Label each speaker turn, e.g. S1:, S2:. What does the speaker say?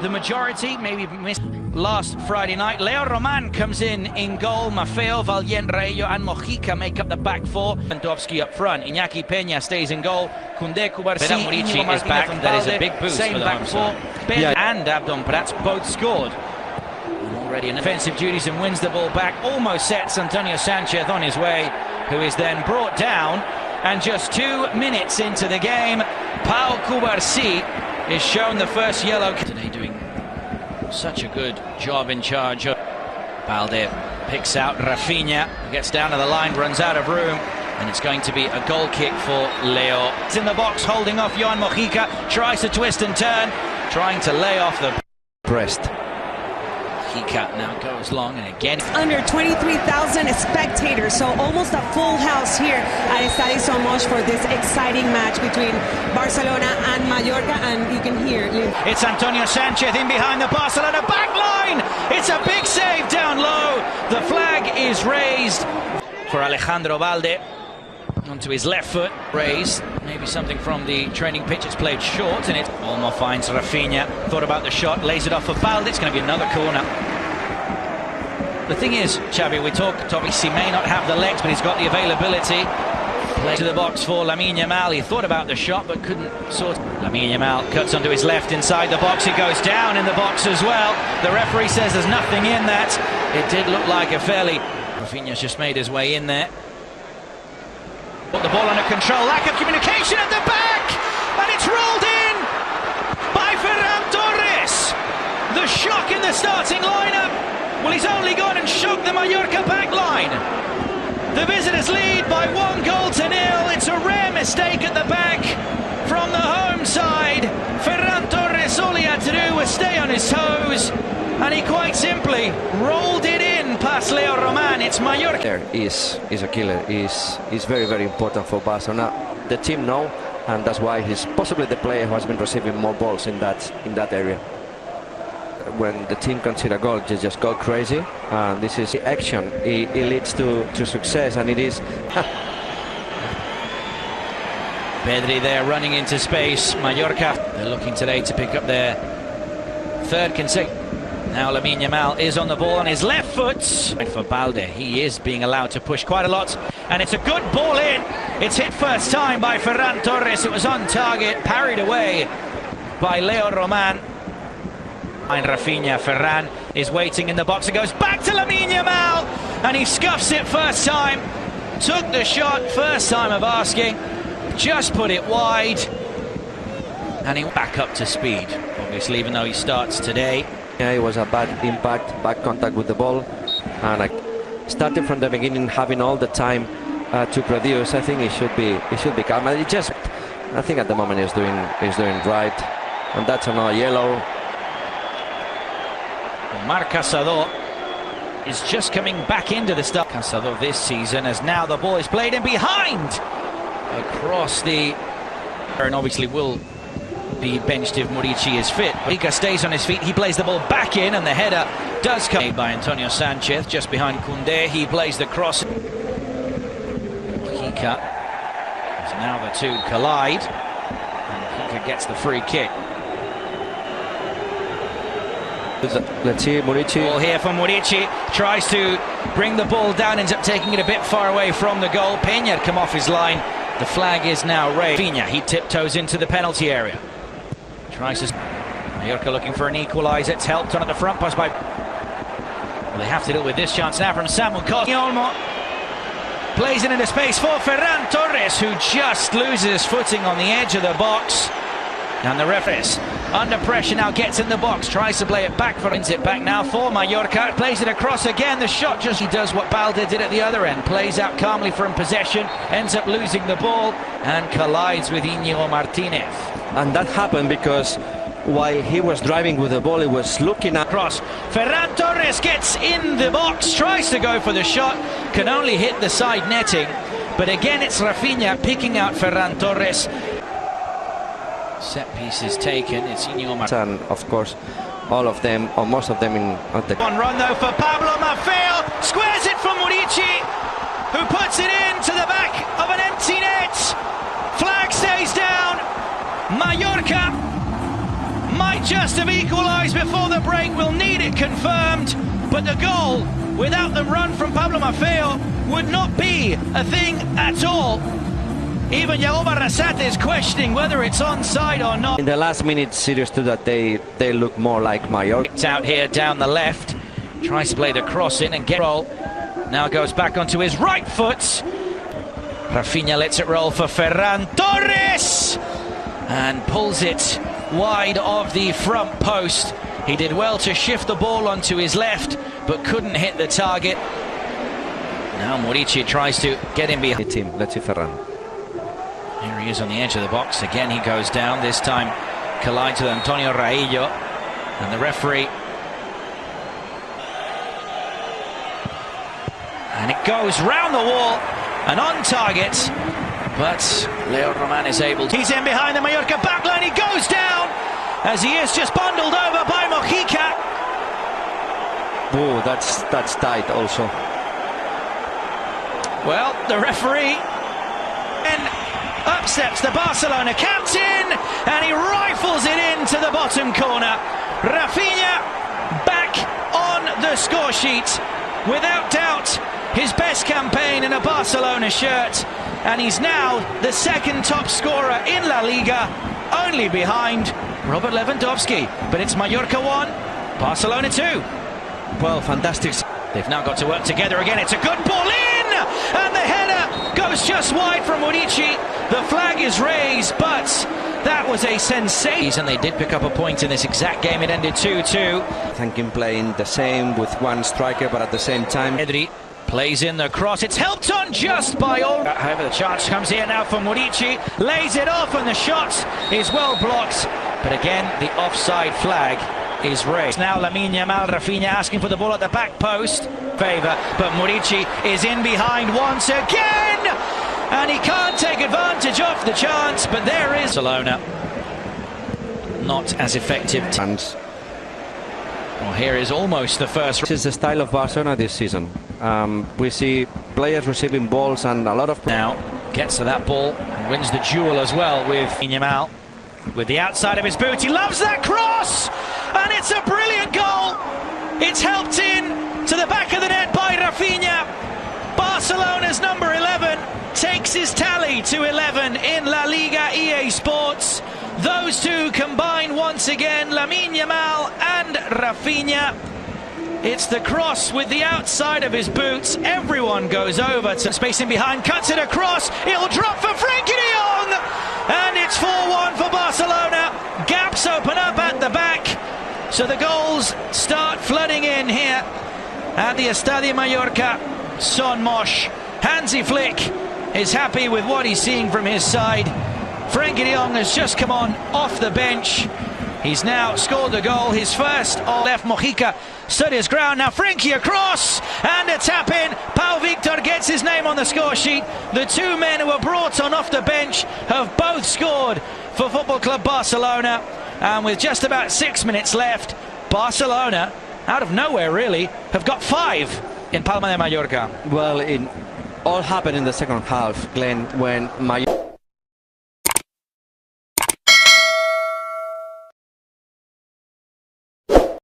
S1: The majority maybe missed last Friday night. Leo Roman comes in goal. Maffeo, Valiente, Rayo and Mojica make up the back four. Lewandowski up front. Iñaki Peña stays in goal. Koundé, Cubarsí,
S2: Murici is back. That is a big boost for the
S1: back
S2: home
S1: four.
S2: side.
S1: And Abdon Prats both scored. Already in offensive duties and wins the ball back. Almost sets Antonio Sanchez on his way, who is then brought down. And just 2 minutes into the game, Pau Cubarsí is shown the first yellow. Today doing such a good job in charge. Balde picks out Rafinha, gets down to the line, runs out of room, and it's going to be a goal kick for Leo. It's in the box, holding off Joan Mojica, tries to twist and turn, trying to lay off the breast. Mojica now goes long and again.
S3: Under 23,000 spectators, so almost a full house here at Estadio Somos for this exciting match between Barcelona and Mallorca, and you can hear
S1: It's Antonio Sanchez in behind the Barcelona back line. It's a big save down low. The flag is raised for Alejandro Balde. Onto his left foot, raised. Maybe something from the training pitch. It's played short, and it Olmo finds Rafinha. Thought about the shot, lays it off for Balde. It's going to be another corner. The thing is, Xavi, we talked, obviously, he may not have the legs, but he's got the availability. Play to the box for Lamine Yamal. He thought about the shot, but couldn't sort. Lamine Yamal cuts onto his left inside the box. He goes down in the box as well. The referee says there's nothing in that. It did look like a fairly. Rafinha's just made his way in there. Put the ball under control. Lack of communication at the back, and it's rolled in by Ferran Torres. The shock in the starting lineup. Well, he's only gone and shook the Mallorca back line. The visitors lead by 1-0. It's a rare mistake at the back from the home side. Ferran Torres, all he had to do was stay on his toes, and he quite simply rolled it in past Leo Roman. It's Mallorca.
S4: There is a killer. Is very, very important for Barcelona. The team know, and that's why he's possibly the player who has been receiving more balls in that area. When the team consider a goal, they just go crazy, and this is the action. It leads to success, and it is.
S1: Pedri there running into space. Mallorca, they're looking today to pick up their third consecutive. Now Lamine Yamal is on the ball on his left foot. For Balde, he is being allowed to push quite a lot, and it's a good ball in. It's hit first time by Ferran Torres. It was on target, parried away by Leo Roman. And Rafinha, Ferran is waiting in the box. It goes back to Lamine Yamal, and he scuffs it first time. Took the shot, first time of asking, just put it wide, and he back up to speed, obviously, even though he starts today.
S4: Yeah, it was a bad impact, bad contact with the ball, and I started from the beginning, having all the time to produce. I think he should be calm. And I think at the moment he's doing right, and that's another yellow.
S1: Marc Casado is just coming back into the start. Casado this season, as now the ball is played in behind across the, and obviously will be benched if Murici is fit. Mojica stays on his feet. He plays the ball back in, and the header does come by Antonio Sanchez just behind Koundé. He plays the cross. Mojica, as now the two collide, and Mojica gets the free kick.
S4: Let's see, Murici.
S1: Ball here for Murici, tries to bring the ball down, ends up taking it a bit far away from the goal. Peña had come off his line. The flag is now raised. Rafinha, he tiptoes into the penalty area. Tries to. Mallorca looking for an equaliser. It's helped on at the front post by. Well, they have to deal with this chance now from Samuel Costa. Olmo plays it into space for Ferran Torres, who just loses footing on the edge of the box. And the referee under pressure now gets in the box, tries to play it back for it back now for Mallorca, plays it across again. The shot just he does what Balde did at the other end, plays out calmly from possession, ends up losing the ball and collides with Íñigo Martínez.
S4: And that happened because while he was driving with the ball, he was looking at
S1: cross. Ferran Torres gets in the box, tries to go for the shot, can only hit the side netting, but again it's Rafinha picking out Ferran Torres. Set pieces taken. It's Íñigo Martínez.
S4: And of course, all of them, or most of them, at the.
S1: One run though for Pablo Maffeo. Squares it for Murici, who puts it into the back of an empty net. Flag stays down. Mallorca before the break. We'll need it confirmed, but the goal, without the run from Pablo Maffeo, would not be a thing at all. Even Yago Barrasate is questioning whether it's onside or not.
S4: In the last minute, serious to that, they look more like Mallorca.
S1: It's out here down the left, tries to play the cross in and get roll. Now goes back onto his right foot. Rafinha lets it roll for Ferran Torres and pulls it wide of the front post. He did well to shift the ball onto his left, but couldn't hit the target. Now Murici tries to get him behind.
S4: Let's see Ferran.
S1: Here he is on the edge of the box. Again, he goes down. This time collides with Antonio Raillo. And the referee. And it goes round the wall and on target. But Leo Roman is able to. He's in behind the Mallorca backline. He goes down as he is just bundled over by Mojica.
S4: Oh, that's tight also.
S1: Well, the referee. And up steps the Barcelona captain, and he rifles it into the bottom corner. Rafinha back on the score sheet. Without doubt, his best campaign in a Barcelona shirt, and he's now the second top scorer in La Liga, only behind Robert Lewandowski. But it's Mallorca 1, Barcelona 2.
S4: Well, fantastic.
S1: They've now got to work together again. It's a good ball in, and the header goes just wide from Murici. The flag is raised, but that was a sensation. And they did pick up a point in this exact game. It ended 2-2.
S4: I think him playing the same with one striker, but at the same time.
S1: Pedri plays in the cross. It's helped on just by all. However, the chance comes here now for Murici. Lays it off, and the shot is well blocked. But again, the offside flag is raised. Now Lamine Yamal, Rafinha asking for the ball at the back post. Favor, but Murici is in behind once again, and he can't take advantage of the chance. But there is Barcelona, not as effective. Well, here is almost the first.
S4: This is the style of Barcelona this season. We see players receiving balls and a lot of.
S1: Now gets to that ball and wins the duel as well with Yamal. With the outside of his boot, he loves that cross, and it's a brilliant goal. It's helped in to the back of the net by Rafinha. Barcelona's number 11 takes his tally to 11 in La Liga EA Sports. Those two combine once again, Lamine Yamal and Rafinha. It's the cross with the outside of his boots. Everyone goes over to spacing behind, cuts it across. It'll drop for Frenkie de Jong, and it's 4-1 for Barcelona. Gaps open up at the back, so the goals start flooding in here at the Estadio Mallorca. Son Mosh, Hansi Flick is happy with what he's seeing from his side. Frenkie de Jong has just come on off the bench. He's now scored the goal, his first. Left Mojica stood his ground. Now Frenkie across, and a tap in. Pau Victor gets his name on the score sheet. The two men who were brought on off the bench have both scored for Football Club Barcelona. And with just about 6 minutes left, Barcelona, out of nowhere really, have got 5 in Palma de Mallorca.
S4: Well, it all happened in the second half, Glenn, when Mallorca